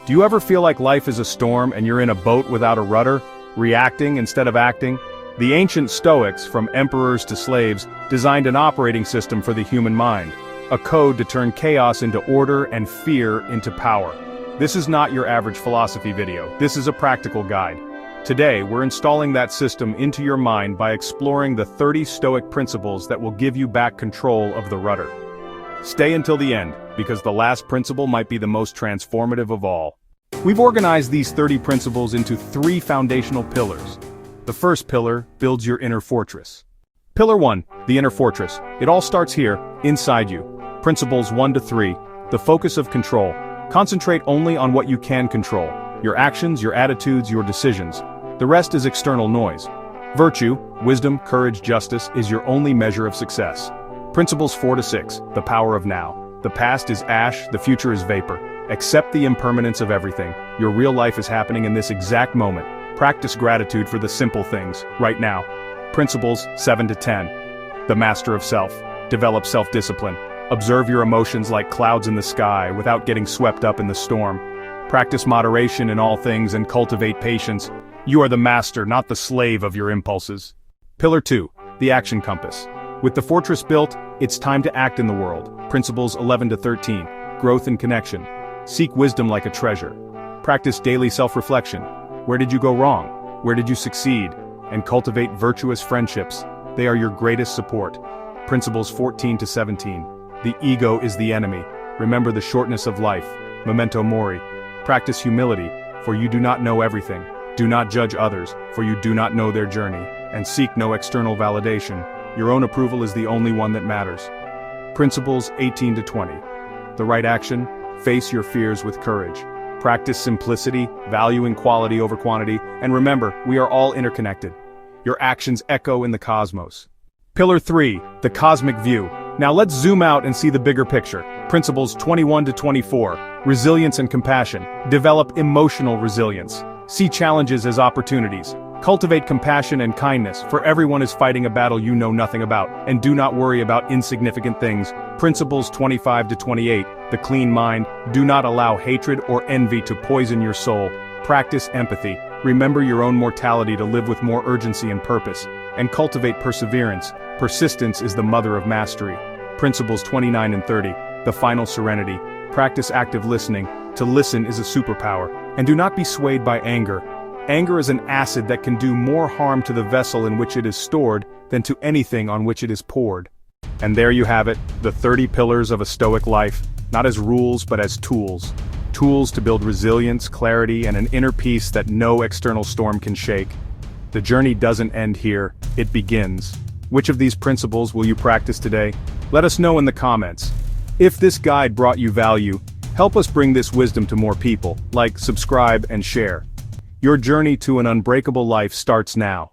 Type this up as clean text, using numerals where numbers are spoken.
Do you ever feel like life is a storm and you're in a boat without a rudder, reacting instead of acting? The ancient Stoics, from emperors to slaves, designed an operating system for the human mind, a code to turn chaos into order and fear into power. This is not your average philosophy video, this is a practical guide. Today, we're installing that system into your mind by exploring the 30 Stoic principles that will give you back control of the rudder. Stay until the end, because the last principle might be the most transformative of all. We've organized these 30 principles into 3 foundational pillars. The first pillar builds your inner fortress. Pillar 1, the inner fortress. It all starts here, inside you. Principles 1 to 3, the focus of control. Concentrate only on what you can control. Your actions, your attitudes, your decisions. The rest is external noise. Virtue, wisdom, courage, justice is your only measure of success. Principles 4 to 6, the power of now. The past is ash, the future is vapor. Accept the impermanence of everything. Your real life is happening in this exact moment. Practice gratitude for the simple things, right now. Principles 7 to 10, the master of self. Develop self-discipline. Observe your emotions like clouds in the sky without getting swept up in the storm. Practice moderation in all things and cultivate patience. You are the master, not the slave of your impulses. Pillar 2, the action compass. With the fortress built, it's time to act in the world. Principles 11 to 13, growth and connection. Seek wisdom like a treasure. Practice daily self-reflection. Where did you go wrong? Where did you succeed? And cultivate virtuous friendships. They are your greatest support. Principles 14 to 17, the ego is the enemy. Remember the shortness of life. Memento mori. Practice humility, for you do not know everything. Do not judge others, for you do not know their journey. And seek no external validation. Your own approval is the only one that matters. Principles 18 to 20. The right action, face your fears with courage. Practice simplicity, valuing quality over quantity, and remember, we are all interconnected. Your actions echo in the cosmos. Pillar 3, the cosmic view. Now let's zoom out and see the bigger picture. Principles 21 to 24, resilience and compassion. Develop emotional resilience. See challenges as opportunities. Cultivate compassion and kindness, for everyone is fighting a battle you know nothing about, and do not worry about insignificant things. Principles 25 to 28, the clean mind. Do not allow hatred or envy to poison your soul. Practice empathy. Remember your own mortality to live with more urgency and purpose. And cultivate perseverance. Persistence is the mother of mastery. Principles 29 and 30, the final serenity. Practice active listening. To listen is a superpower. And do not be swayed by anger. Anger is an acid that can do more harm to the vessel in which it is stored than to anything on which it is poured. And there you have it, the 30 pillars of a Stoic life, not as rules but as tools. Tools to build resilience, clarity, and an inner peace that no external storm can shake. The journey doesn't end here, it begins. Which of these principles will you practice today? Let us know in the comments. If this guide brought you value, help us bring this wisdom to more people. Like, subscribe, and share. Your journey to an unbreakable life starts now.